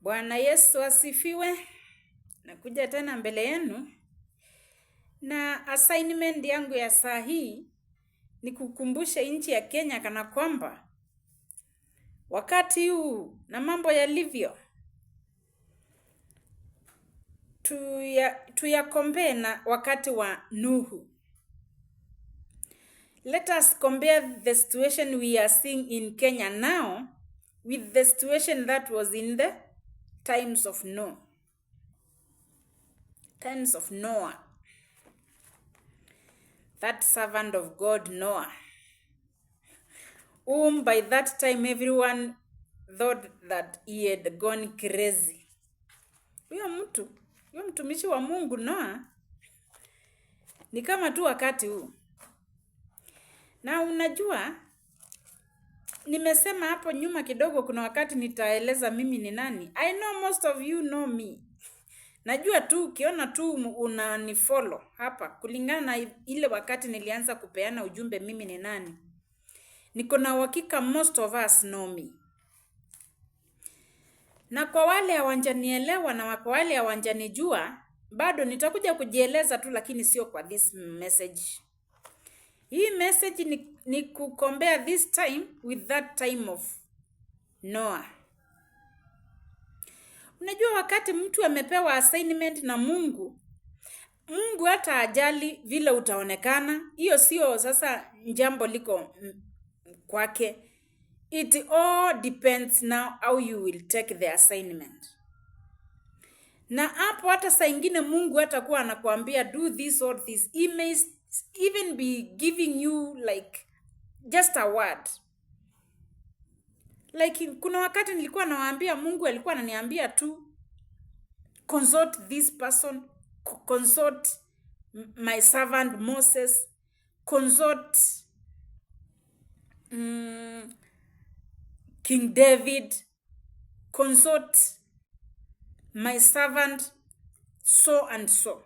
Bwana Yesu asifiwe. Nakuja tena mbele yenu na assignment yangu ya saa hii ni kukumbusha nchi ya Kenya kana kwamba wakati huu na mambo yalivyo tuyakombee na wakati wa Nuhu. Let us compare the situation we are seeing in Kenya now with the situation that was in the times of Noah. Times of Noah. That servant of God Noah, whom by that time everyone thought that he had gone crazy. Huyo mtumishi wa Mungu Noah ni kama tu wakati huu. Na unajua, nimesema hapo nyuma kidogo kuna wakati nitaeleza mimi ni nani. I know most of you know me. Najua tu ukiona tu unanifollow hapa kulingana na ile wakati nilianza kupeana ujumbe mimi ni nani. Niko na uhakika most of us know me. Na kwa wale hawajanielewa na kwa wale hawajanijua, bado nitakuja kujieleza tu lakini sio kwa this message. Hii message ni kucompare this time with that time of Noah. Unajua wakati mtu amepewa assignment na Mungu hata ajali vile utaonekana, hiyo sio sasa jambo liko kwake. It all depends now how you will take the assignment. Na hapo hata saa ingine Mungu hatakuwa anakuambia do this or this. He may even be giving you like just a word. Like kuna wakati nilikuwa nawaambia Mungu alikuwa ananiambia tu consult this person, consult my servant Moses, consult King David, consult my servant so and so.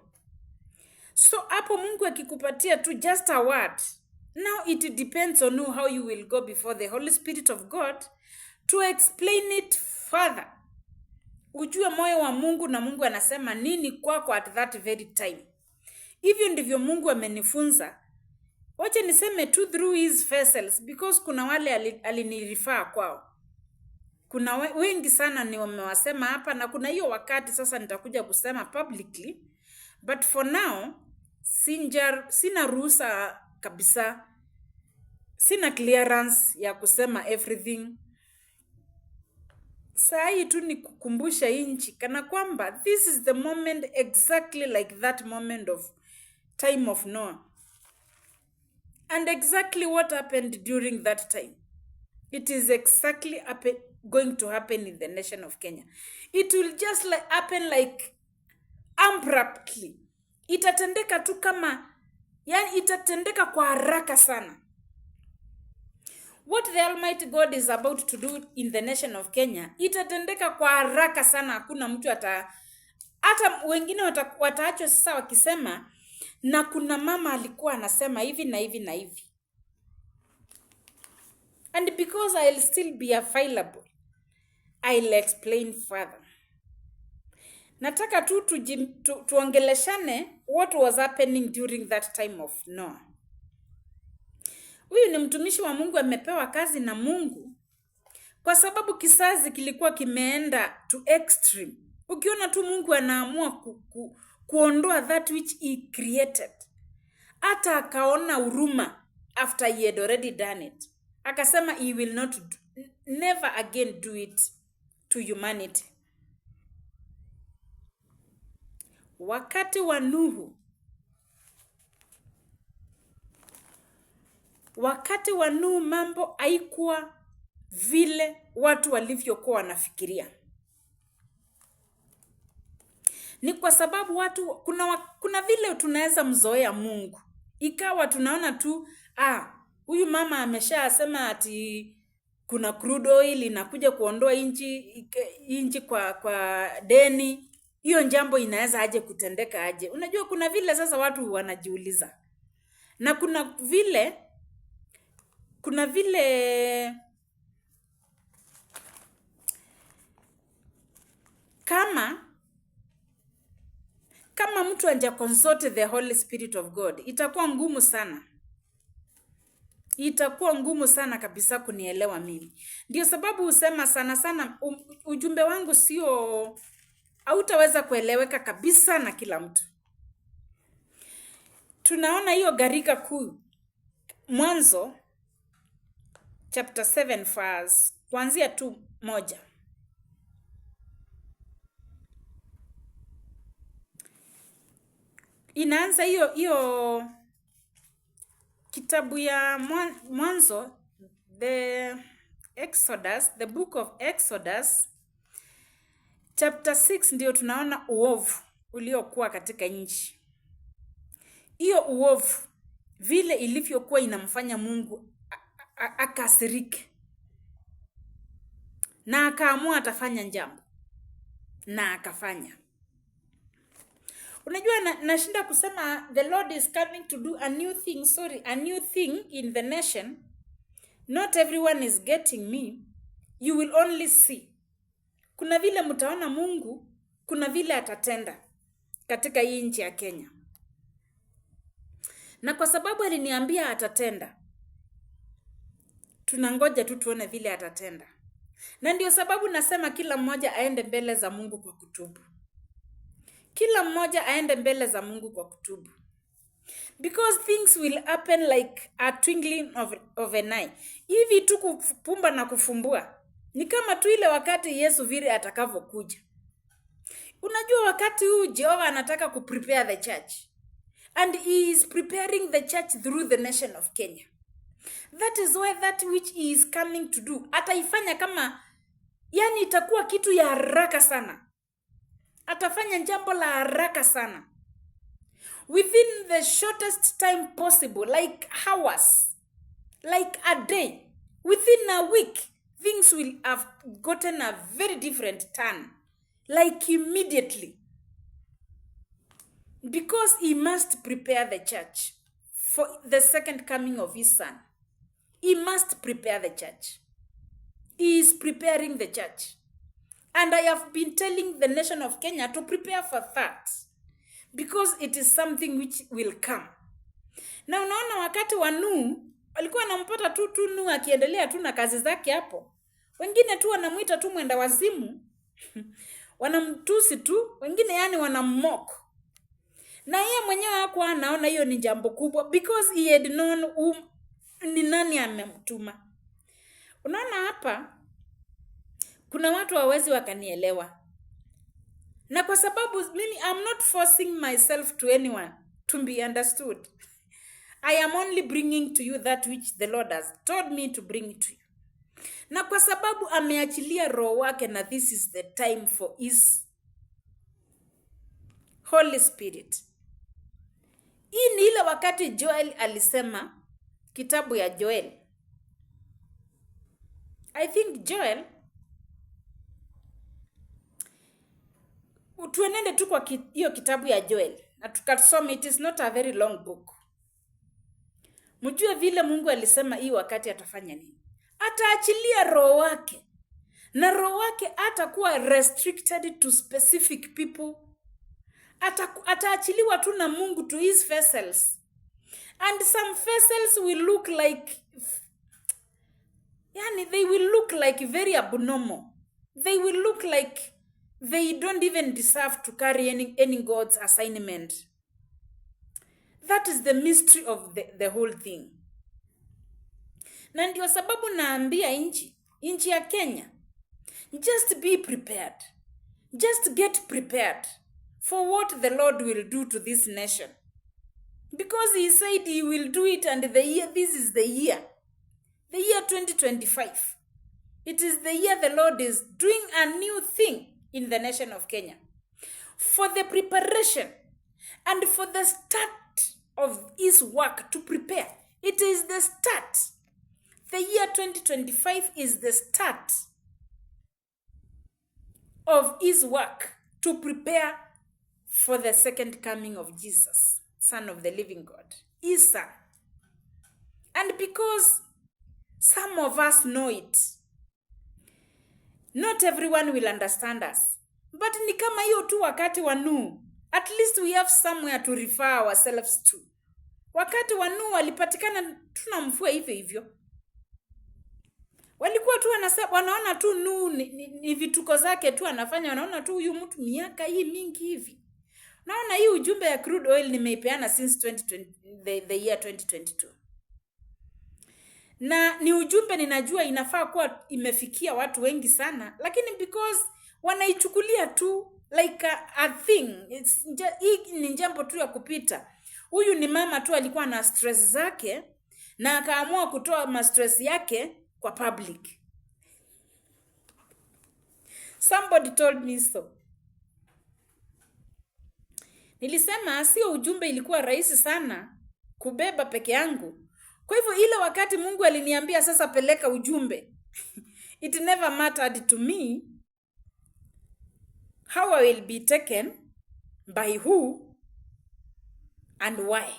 So hapo Mungu akikupatia tu just a word. Now it depends on how you will go before the Holy Spirit of God to explain it further. Ujue moyo wa Mungu na Mungu anasema nini kwako at that very time. Hivyo ndivyo Mungu amenifunza. Wacha niseme tu through his vessels because kuna wale alinirifaa kwao. Kuna wengi sana ni wamewasema hapa na kuna hiyo wakati sasa nitakuja kusema publicly. But for now, sina ruhusa kabisa. Sina clearance ya kusema everything. Saa hii tu ni kukumbusha nchi kana kwamba this is the moment exactly like that moment of time of Noah. And exactly what happened during that time. It is exactly going to happen in the nation of Kenya. It will just happen like abruptly. Itatendeka tu kama, yani itatendeka kwa haraka sana. What the Almighty God is about to do in the nation of Kenya, itatendeka kwa haraka sana. Hakuna mtu hata wengine wataachwa sasa wakisema, na kuna mama alikuwa anasema hivi na hivi na hivi. And because I'll still be available, I'll explain further. Nataka tu tuongeleshane what was happening during that time of Noah. Huyu ni mtumishi wa Mungu amepewa kazi na Mungu kwa sababu kizazi kilikuwa kimeenda to extreme. Ukiona tu Mungu anaamua kuondoa that which he created. Hata akaona huruma after he had already done it. Akasema he will never again do it to humanity. Wakati wa Nuhu. Wakati wa Nuhu mambo haikuwa vile watu walivyokuwa wanafikiria. Ni kwa sababu watu kuna vile tunaweza mzoea Mungu. Ikawa tunaona tu huyu mama ameshasema ati kuna crude oil inakuja kuondoa inchi kwa deni. Hiyo jambo inaweza aje kutendeka aje? Unajua kuna vile sasa watu wanajiuliza. Na kuna vile mtu anja consult the Holy Spirit of God, itakuwa ngumu sana. Itakuwa ngumu sana kabisa kunielewa mimi. Ndio sababu husema sana sana ujumbe wangu sio, hautaweza kueleweka kabisa na kila mtu. Tunaona hiyo gharika kuu Mwanzo chapter 7 verse kuanzia tu 1. Inaanza hiyo kitabu ya Mwanzo, the book of Exodus chapter 6, ndio tunaona uovu uliokuwa katika nchi. Hiyo uovu vile ilivyokuwa inamfanya Mungu akasirike, na akaamua atafanya jambo, na akafanya. Unajua nashinda kusema the Lord is coming to do a new thing in the nation. Not everyone is getting me. You will only see. Kuna vile mtaona Mungu, kuna vile atatenda katika hii nchi ya Kenya. Na kwa sababu aliniambia atatenda, tunangoja tu tuone vile atatenda. Na ndio sababu nasema kila mmoja aende mbele za Mungu kwa kutubu. Kila mmoja aende mbele za Mungu kwa kutubu. Because things will happen like a twinkling of an eye. Hivi tu kupumba na kufumbua. Ni kama tu ile wakati Yesu vile atakavyokuja. Unajua wakati huu Jehova anataka kuprepare the church. And he is preparing the church through the nation of Kenya. That is why that which he is coming to do, ataifanya kama, yani itakuwa kitu ya haraka sana. Atafanya jambo la haraka sana. Within the shortest time possible, like hours, like a day, within a week, things will have gotten a very different turn. Like immediately. Because he must prepare the church for the second coming of his son. He must prepare the church. He is preparing the church. And I have been telling the nation of Kenya to prepare for that. Because it is something which will come. Na unaona wakati wa Nuhu, walikuwa wanampata tu Nuhu akiendelea tu na kazi zake hapo. Wengine tu wanamuita tu mwenda wazimu. Wanamtusi tu, wengine yani wanamock. Na yeye mwenyewe hakuwa anaona hiyo ni jambo kubwa, because he had known ni nani amemtuma. Unaona hapa kuna watu hawezi wakanielewa. Na kwa sababu mimi I'm not forcing myself to anyone to be understood. I am only bringing to you that which the Lord has told me to bring to you. Na kwa sababu ameachilia roho wake, na this is the time for his Holy Spirit. Hii ni ile wakati Joel alisema, kitabu ya Joel. I think Joel, tuenende tu kwa hiyo kitabu ya Joel. Na tukasome, it is not a very long book. Mjue vile Mungu alisema hii wakati atafanya nini. Ataachilia roho wake. Na roho wake atakuwa restricted to specific people. Ataachiliwa tu na Mungu to his vessels. And some vessels will look like, they will look like very abnormal. They will look like they don't even deserve to carry any God's assignment. That is the mystery of the whole thing. Na ndio sababu naambia nchi ya Kenya, just be prepared. Just get prepared for what the Lord will do to this nation. Because he said he will do it, and this is the year 2025. It is the year the Lord is doing a new thing in the nation of Kenya. For the preparation and for the start of his work to prepare. It is the start. The year 2025 is the start of his work to prepare for the second coming of Jesus, Son of the living God, his son. And because some of us know it, not everyone will understand us. But ni kama hiyo tu wakati wa Nuhu. At least we have somewhere to refer ourselves to. Wakati wa Nuhu walipatikana tuna mvua hivyo hivyo. Walikuwa tu wanaona tu Nuhu ni vituko zake tu anafanya, wanaona tu huyu mtu miaka hii mingi hivi. Naona hii ujumbe ya crude oil nimeipeana since 2020, the year 2022. Na ni ujumbe ninajua inafaa kuwa imefikia watu wengi sana, lakini because wanaichukulia tu like a thing, hii ni jambo tu ya kupita. Huyu ni mama tu alikuwa na stress zake na akaamua kutoa ma stress yake kwa public. Somebody told me so. Nilisema sio ujumbe ilikuwa rahisi sana kubeba peke yangu. Kwa hivyo ile wakati Mungu aliniambia sasa peleka ujumbe, it never mattered to me how I will be taken, by who and why.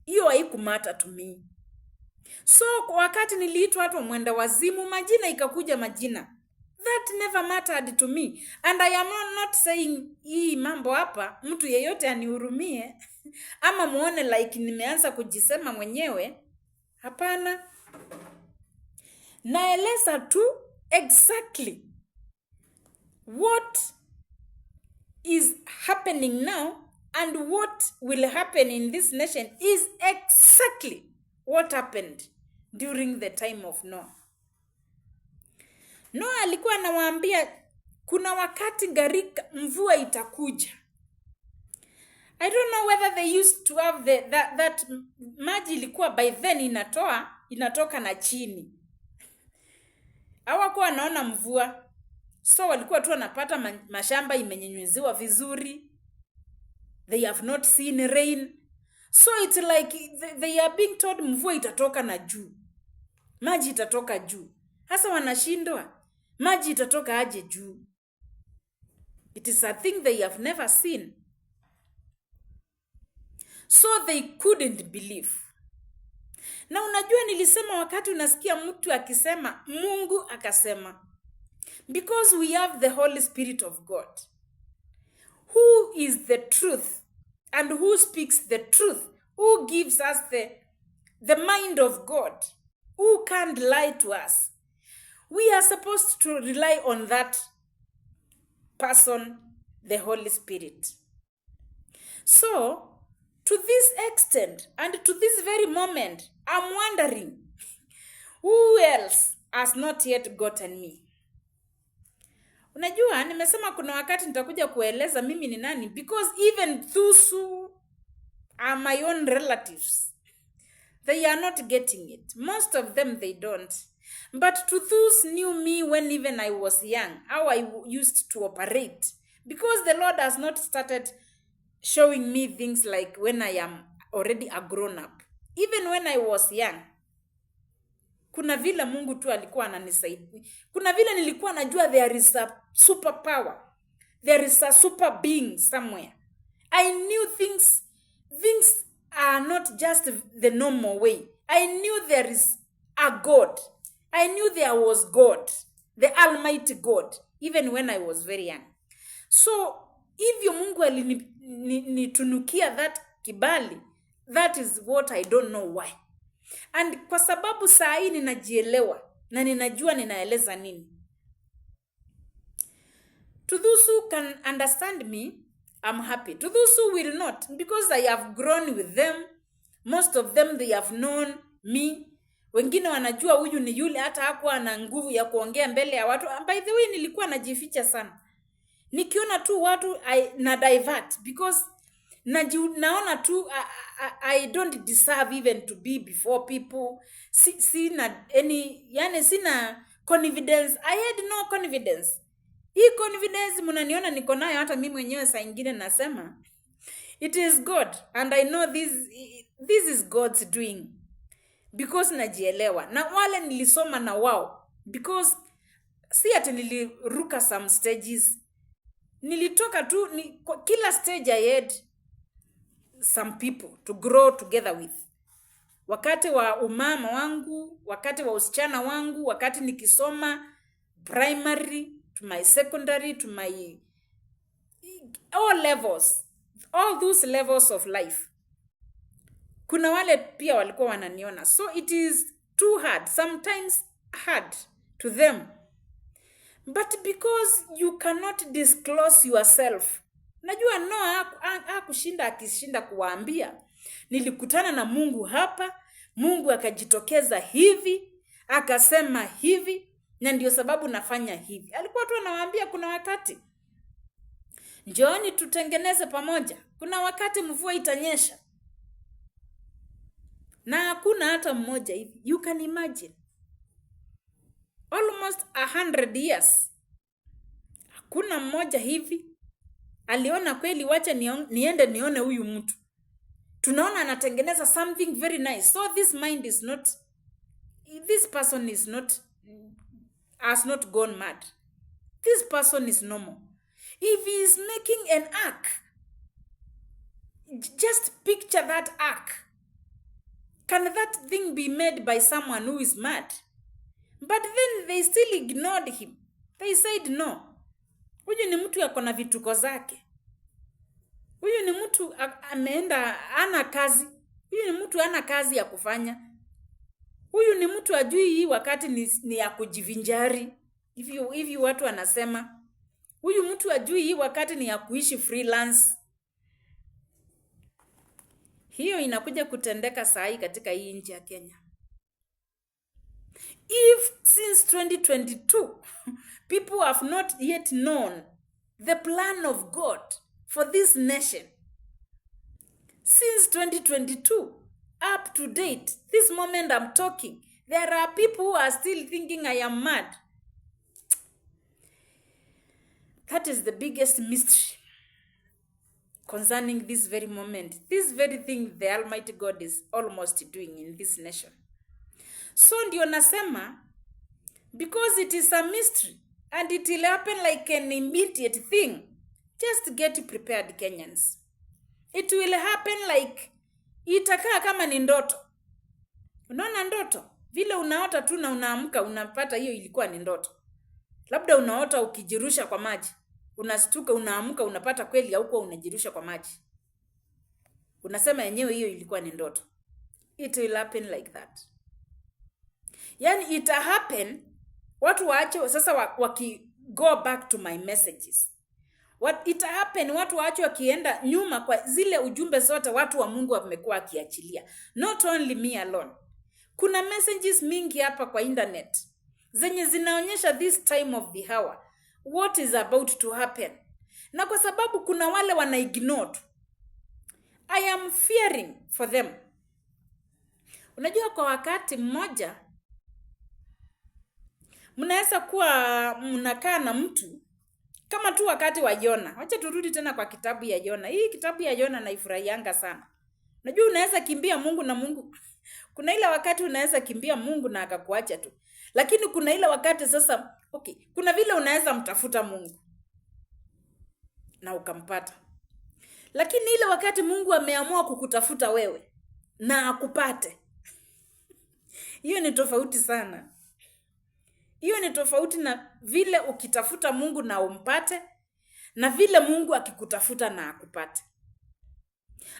Hiyo haikumata to me. So wakati niliitwa watu mwenda wazimu, majina ikakuja majina. That never mattered to me. And I am not saying hii mambo hapa mtu yeyote anihurumie ama muone like nimeanza kujisema mwenyewe. Hapana. Naeleza tu exactly what is happening now and what will happen in this nation is exactly what happened during the time of Noah. Noah alikuwa anawaambia kuna wakati gharika mvua itakuja. I don't know whether they used to have that maji ilikuwa by then inatoka na chini. Hawakuwa wanaona mvua. So walikuwa tu wanapata mashamba imenyenyweziwa vizuri. They have not seen rain. So it's like they are being told mvua itatoka na juu. Maji itatoka juu. Hasa wanashindwa. Maji itatoka aje juu? It is a thing they have never seen. So they couldn't believe. Na unajua nilisema wakati unasikia mtu akisema, Mungu akasema. Because we have the Holy Spirit of God, who is the truth and who speaks the truth, who gives us the mind of God, who can't lie to us. We are supposed to rely on that person, the Holy Spirit. So, to this extent and to this very moment, I'm wondering, who else has not yet gotten me? Unajua, nimesema kuna wakati nitakuja kueleza mimi ni nani, because even those who are my own relatives, they are not getting it. Most of them, they don't. But to those knew me when even I was young, how I used to operate, because the Lord has not started showing me things like when I am already a grown up. Even when I was young, kuna vile Mungu tu alikuwa ananisaidia. Kuna vile nilikuwa najua there is a superpower. There is a super being somewhere. I knew things are not just the normal way. I knew there is a God. I knew there was God, the Almighty God, even when I was very young. So, hivyo Mungu alinitunukia that kibali, that is what I don't know why. And kwa sababu saa hii ninajielewa na ninajua ninaeleza nini. To those who can understand me, I'm happy. To those who will not, because I have grown with them, most of them they have known me. Wengine wanajua huyu ni yule, hata hakuwa na nguvu ya kuongea mbele ya watu. By the way, nilikuwa najificha sana. Nikiona tu watu na divert, because naona tu I don't deserve even to be before people. Sina confidence. I had no confidence. Hii confidence mnaniona niko nayo hata mimi mwenyewe saa nyingine nasema it is God, and I know this is God's doing, because najielewa. Na wale nilisoma na wao, because si ati niliruka some stages. Nilitoka tu kila stage I had some people to grow together with. Wakati wa umama wangu, wakati wa usichana wangu, wakati nikisoma primary to my secondary to my all levels, all those levels of life. Kuna wale pia walikuwa wananiona. So it is too hard, sometimes hard to them. But because you cannot disclose yourself. Najua Noah akishinda kuwaambia, nilikutana na Mungu hapa, Mungu akajitokeza hivi, akasema hivi, na ndio sababu nafanya hivi. Alikuwa tu anawaambia kuna wakati njooni tutengeneze pamoja. Kuna wakati mvua itanyesha. Na hakuna hata mmoja hivi. You can imagine. Almost 100 years. Hakuna mmoja hivi aliona kweli wacha niende nione huyu mtu. Tunaona anatengeneza something very nice. So this person has not gone mad. This person is normal. If he is making an ark, just picture that ark. Can that thing be made by someone who is mad? But then they still ignored him. They said no. Huyu ni mtu yako na vituko zake. Huyu ni mtu ameenda ana kazi. Huyu ni mtu ana kazi ya kufanya. Huyu ni mtu ajui hii wakati ni ya kujivinjari. Hivi watu wanasema. Huyu mtu ajui hii wakati ni ya kuishi freelance. Hiyo inakuja kutendeka saa hii katika hii nchi ya Kenya. If since 2022 people have not yet known the plan of God for this nation, since 2022 up to date, this moment I'm talking, there are people who are still thinking I am mad. That is the biggest mystery concerning this very moment, this very thing the Almighty God is almost doing in this nation. So ndio nasema, because it is a mystery and it will happen like an immediate thing, just get prepared, Kenyans. It will happen like, itakaa kama ni ndoto. Unaona ndoto? Vile unaota tu na unaamka unapata hiyo ilikuwa ni ndoto. Labda unaota ukijirusha kwa maji. Unastuka unaamka unapata kweli haukuwa unajirusha kwa maji. Unasema yenyewe hiyo ilikuwa ni ndoto. It will happen like that. Yani it happen, watu waache sasa go back to my messages. What it happen, watu waache wakienda nyuma kwa zile ujumbe zote watu wa Mungu wamekuwa akiachilia. Not only me alone. Kuna messages mingi hapa kwa internet zenye zinaonyesha this time of the hour what is about to happen. Na kwa sababu kuna wale wana ignore, I am fearing for them. Unajua kwa wakati mmoja mnaweza kuwa mnakaa na mtu kama tu wakati wa Yona. Wacha turudi tena kwa kitabu ya Yona. Hii kitabu ya Yona naifurahianga sana. Unajua unaweza kimbia Mungu na Mungu. Kuna ile wakati unaweza kimbia Mungu na akakuacha tu. Lakini kuna ile wakati sasa, kuna vile unaweza mtafuta Mungu na ukampata. Lakini ile wakati Mungu ameamua kukutafuta wewe na akupate. Hiyo ni tofauti sana. Hiyo ni tofauti na vile ukitafuta Mungu na umpate, na vile Mungu akikutafuta na akupate.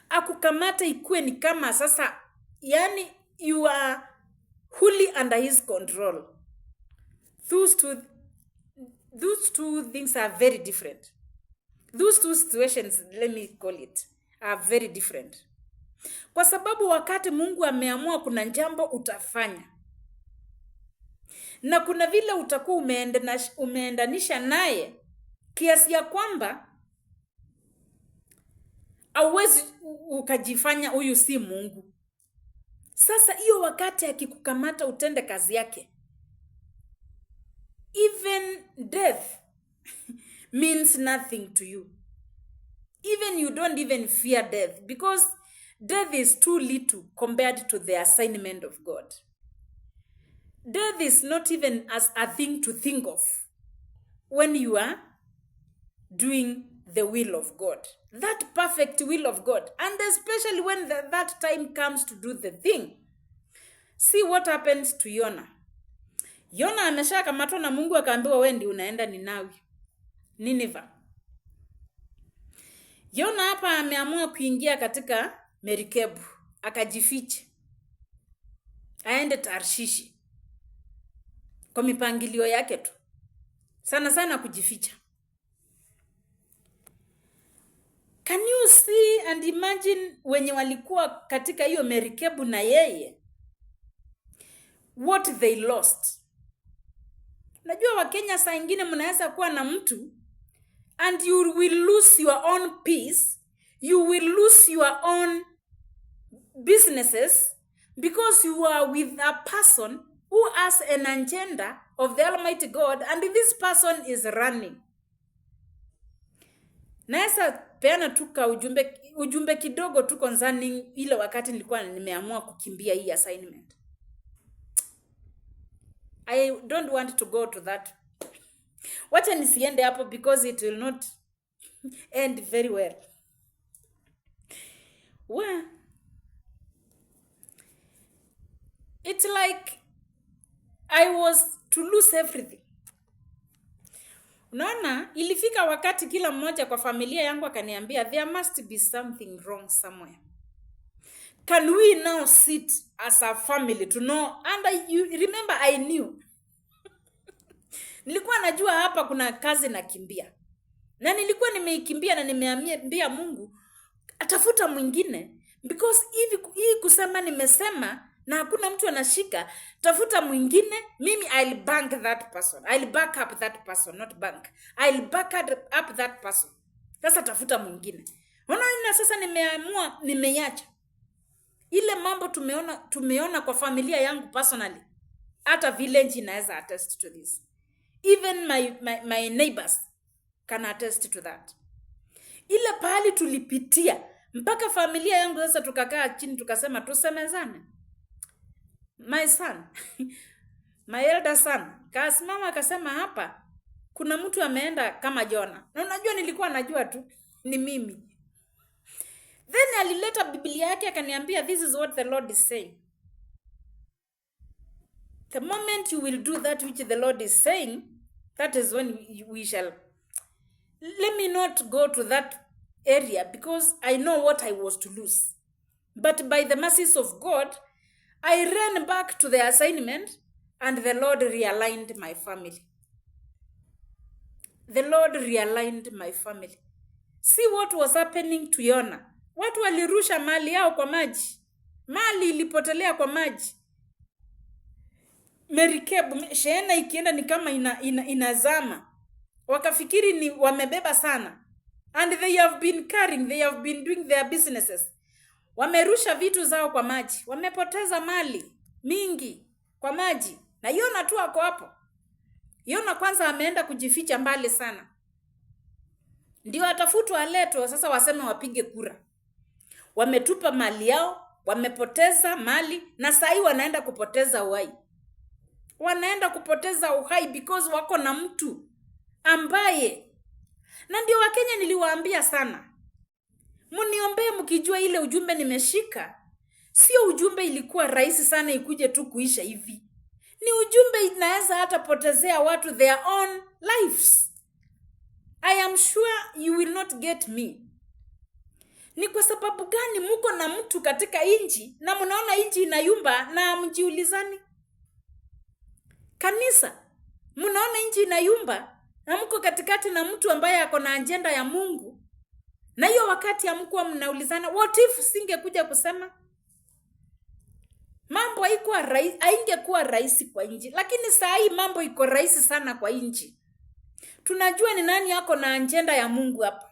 Akukamata ikuwe ni kama sasa, yani you are wholly under his control. Those two things are very different. Those two situations, let me call it, are very different. Kwa sababu wakati Mungu ameamua kuna jambo utafanya, na kuna vile utakuwa umeendanisha naye kiasi ya kwamba hauwezi ukajifanya huyu si Mungu. Sasa hiyo wakati akikukamata utende kazi yake, even death means nothing to you. Even you don't even fear death, because death is too little compared to the assignment of God. Death is not even as a thing to think of when you are doing the will of God. That perfect will of God. And especially when that time comes to do the thing. See what happens to Yona. Yona ameshakamatwa na Mungu akaambiwa wewe ndiye unaenda Nineveh. Yona hapa ameamua kuingia katika merikebu, akajificha aende Tarshishi kwa mipangilio yake tu, sana sana kujificha. Can you see and imagine wenye walikuwa katika hiyo merikebu na yeye, what they lost? Najua Wakenya saa ingine mnaweza kuwa na mtu and you will lose your own peace, you will lose your own businesses because you are with a person who has an agenda of the Almighty God and this person is running. Naweza peana tuka ujumbe kidogo tu concerning ile wakati nilikuwa nimeamua kukimbia hii assignment. I don't want to go to that. Wacha nisiende hapo because it will not end very well. Well, it's like I was to lose everything. Unaona, ilifika wakati kila mmoja kwa familia yangu akaniambia there must be something wrong somewhere. Can we now sit as a family to know? And you remember I knew. Nilikuwa najua hapa kuna kazi nakimbia. Na nilikuwa nimeikimbia na nimeambia Mungu atafuta mwingine because hii kusema nimesema na hakuna mtu anashika, tafuta mwingine, mimi I'll bank that person. I'll back up that person, not bank. I'll back up that person. Sasa tafuta mwingine. Unaona sasa nimeamua, nimeacha. Ile mambo tumeona kwa familia yangu personally. Hata village inaweza attest to this. Even my neighbors can attest to that. Ile pahali tulipitia mpaka familia yangu sasa tukakaa chini tukasema tusemezane. My son, my elder son, kasimama akasema hapa kuna mtu ameenda kama Jona. Na unajua nilikuwa najua tu ni mimi. Then alileta Biblia yake akaniambia this is what the Lord is saying. The moment you will do that which the Lord is saying, that is when we shall. Let me not go to that area because I know what I was to lose. But by the mercies of God, I ran back to the assignment and the Lord realigned my family. The Lord realigned my family. See what was happening to Yona. Watu walirusha mali yao kwa maji. Mali ilipotelea kwa maji. Merikebu, shehena ikienda ni kama inazama. Wakafikiri ni wamebeba sana. And they have been carrying, they have been doing their businesses. Wamerusha vitu zao kwa maji. Wamepoteza mali mingi kwa maji. Na Yona tu ako hapo. Yona kwanza ameenda kujificha mbali sana. Ndio atafutwa aletwe sasa waseme wapige kura. Wametupa mali yao, wamepoteza mali na sasa wanaenda kupoteza uhai. Wanaenda kupoteza uhai because wako na mtu ambaye. Na ndio Wakenya niliwaambia sana. Muniombee mkijua ile ujumbe nimeshika. Sio ujumbe ilikuwa rahisi sana ikuje tu kuisha hivi. Ni ujumbe inaweza hata potezea watu their own lives. I am sure you will not get me. Ni kwa sababu gani muko na mtu katika inji na mnaona inji inayumba na mjiulizani? Kanisa, mnaona inji inayumba na mko katikati na mtu ambaye ako na agenda ya Mungu. Na hiyo wakati hamkuwa mnaulizana what if singekuja kusema? Mambo haingekuwa rahisi kwa inji, lakini saa hii mambo iko rahisi sana kwa inji. Tunajua ni nani yako na agenda ya Mungu hapa.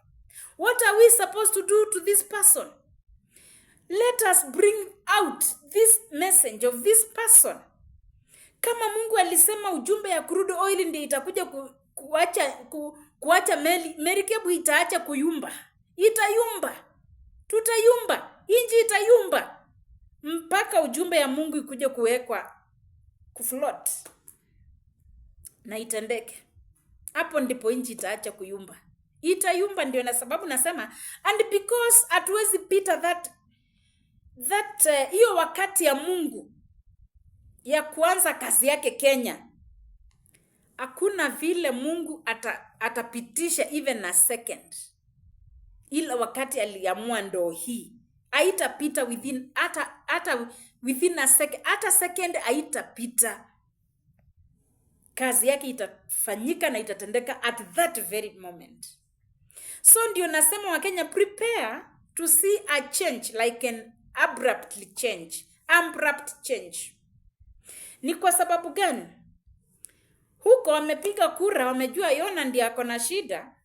What are we supposed to do to this person? Let us bring out this message of this person. Kama Mungu alisema ujumbe ya crude oil ndio itakuja kuacha merikebu itaacha kuyumba. Itayumba. Tutayumba. Inji itayumba. Mpaka ujumbe ya Mungu ikuje kuwekwa kufloat. Na itendeke. Hapo ndipo inji itaacha kuyumba. Itayumba ndio na sababu nasema and because hatuwezi pita that hiyo wakati ya Mungu ya kuanza kazi yake Kenya. Hakuna vile Mungu atapitisha even a second. ila wakati aliamua ndo hii haitapita within hata within a second, hata second haitapita. Kazi yake itafanyika na itatendeka at that very moment. So ndio nasema Wakenya, prepare to see a change, like an abrupt change. Ni kwa sababu gani? Huko wamepiga kura, wamejua Yona ndiye ako na shida,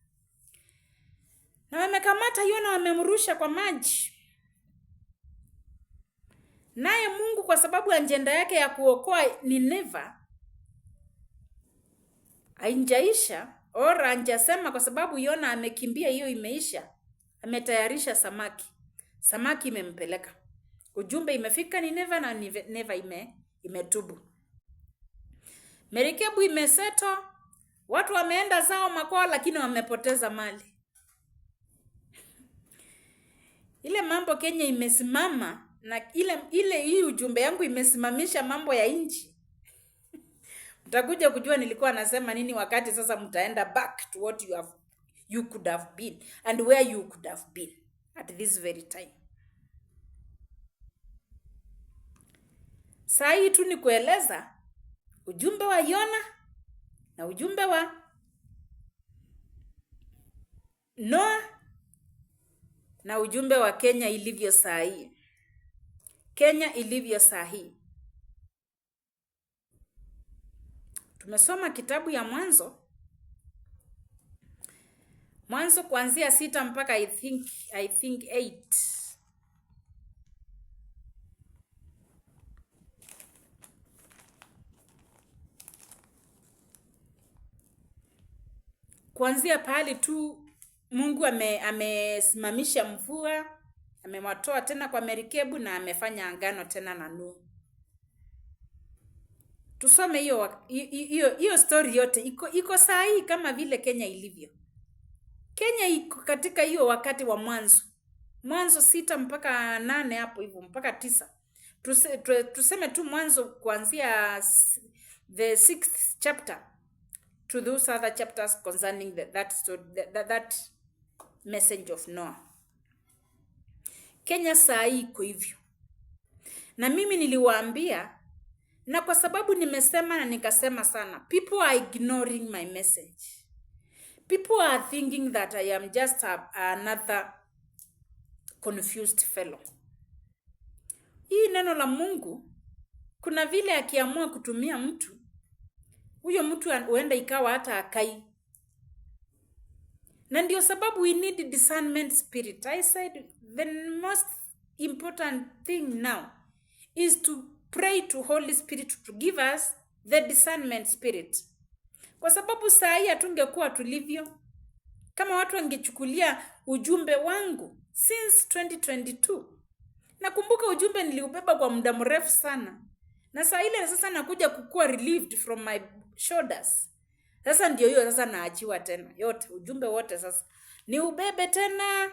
na wamekamata Yona, wamemrusha kwa maji. Naye Mungu kwa sababu ajenda yake ya kuokoa Nineva hainjaisha, ora anjasema kwa sababu Yona amekimbia, hiyo imeisha, ametayarisha samaki imempeleka, ujumbe imefika Nineva na Nineva imetubu, merikebu imeseto, watu wameenda zao makwao, lakini wamepoteza mali. Ile mambo Kenya imesimama, na hii ujumbe yangu imesimamisha mambo ya nchi. Mtakuja kujua nilikuwa nasema nini wakati sasa mtaenda back to what you could have been and where you could have been at this very time. Saa hii tu ni kueleza ujumbe wa Yona na ujumbe wa Noah na ujumbe wa Kenya ilivyo saa hii. Kenya ilivyo saa hii. Tumesoma kitabu ya Mwanzo kuanzia 6 mpaka I think 8. Kuanzia pale tu Mungu amesimamisha mvua, amewatoa tena kwa merikebu na amefanya angano tena na Nuhu. Tusome hiyo story yote iko saa hii kama vile Kenya ilivyo. Kenya iko katika hiyo wakati wa Mwanzo 6 mpaka 8 hapo hivyo mpaka 9. Tuseme tu Mwanzo kuanzia the 6th chapter to those other chapters concerning that message of Noah. Kenya saa hii iko hivyo. Na mimi niliwaambia, na kwa sababu nimesema na nikasema sana, people are ignoring my message. People are thinking that I am just another confused fellow. Hii neno la Mungu, kuna vile akiamua kutumia mtu, huyo mtu huenda ikawa hata akai. Na ndio sababu we need discernment spirit. I said the most important thing now is to pray to Holy Spirit to give us the discernment spirit. Kwa sababu saa hii hatungekuwa tulivyo kama watu wangechukulia ujumbe wangu since 2022. Nakumbuka ujumbe niliubeba kwa muda mrefu sana. Na saa ile sasa nakuja kukua relieved from my shoulders. Sasa ndio hiyo sasa naachiwa tena. Yote ujumbe wote sasa ni ubebe tena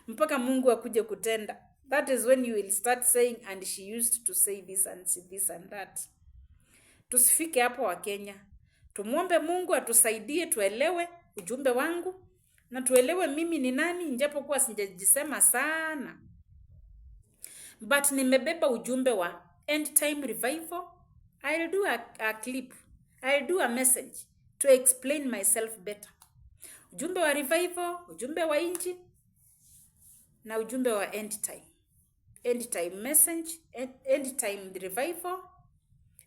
mpaka Mungu akuje kutenda. That is when you will start saying, and she used to say this and this and that. Tusifike hapo wa Kenya. Tumuombe Mungu atusaidie tuelewe ujumbe wangu na tuelewe mimi ni nani, njapokuwa sijajisema sana. But nimebeba ujumbe wa end time revival. I'll do a clip. I'll do a message to explain myself better. Ujumbe wa revival, ujumbe wa inji na ujumbe wa end time. End time message, end time revival,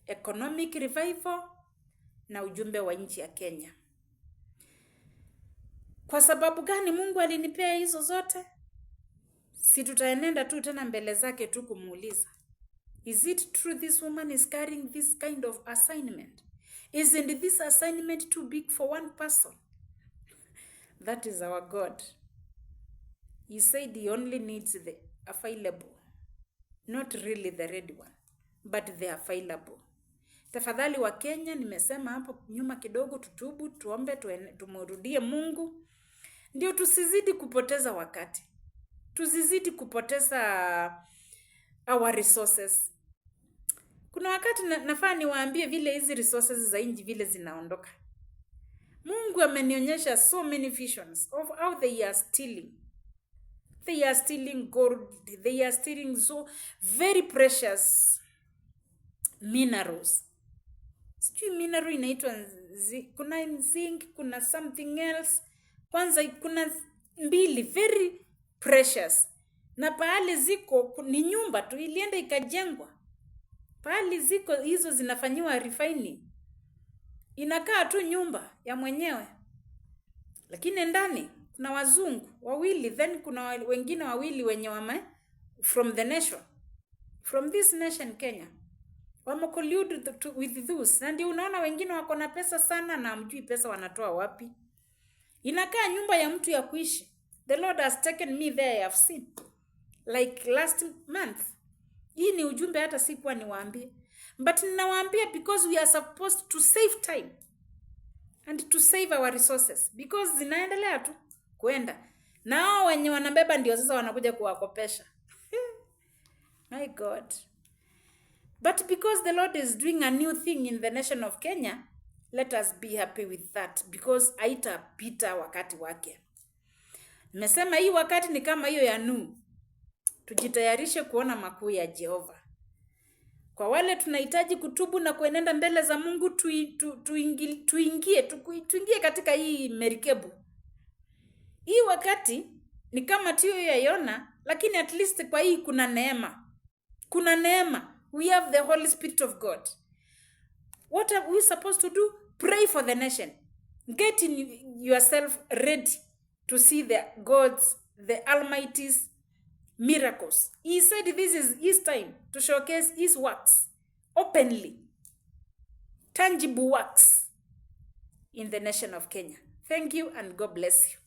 economic revival na ujumbe wa nchi ya Kenya. Kwa sababu gani Mungu alinipea hizo zote? Si tutaenenda tu tena mbele zake tu kumuuliza, is it true this woman is carrying this kind of assignment? Isn't this assignment too big for one person? That is our God. He said he only needs the available, not really the ready one, but the available. Tafadhali wa Kenya, nimesema hapo nyuma kidogo, tutubu, tuombe, tumurudie Mungu. Ndio tusizidi kupoteza wakati. Tusizidi kupoteza our resources. Kuna wakati nafaa niwaambie vile hizi resources za inji vile zinaondoka. Mungu amenionyesha so many visions of how they are stealing. They are stealing gold. They are stealing so very precious minerals. Sijui mineral inaitwa kuna zinc, kuna something else. Kwanza kuna mbili very precious. Na pahali ziko ni nyumba tu ilienda ikajengwa. Pahali ziko hizo zinafanyiwa refining. Inakaa tu nyumba ya mwenyewe. Lakini ndani kuna wazungu wawili, then kuna wengine wawili wenye from the nation. From this nation Kenya. Collude with those. Na ndio unaona wengine wako na pesa sana na hamjui pesa wanatoa wapi. Inakaa nyumba ya mtu ya kuishi. The Lord has taken me there, I have seen. Like last month. Hii ni ujumbe hata sikuwa niwaambie. But ninawaambia because we are supposed to save time. And to save our resources. Because zinaendelea tu kuenda. Na hao wenye wanabeba ndio sasa wanakuja kuwakopesha. My God. But because the Lord is doing a new thing in the nation of Kenya, let us be happy with that. Because haitapita wakati wake. Nimesema hii wakati ni kama hiyo ya Nuhu. Tujitayarishe kuona makuu ya Jehova. Kwa wale tunahitaji kutubu na kuenenda mbele za Mungu, tuingie katika hii merikebu. Hii wakati ni kama tiyo ya Yona, lakini at least kwa hii kuna neema. Kuna neema. We have the Holy Spirit of God. What are we supposed to do? Pray for the nation. Get yourself ready to see the Almighty's miracles. He said this is his time to showcase his works openly. Tangible works in the nation of Kenya. Thank you and God bless you.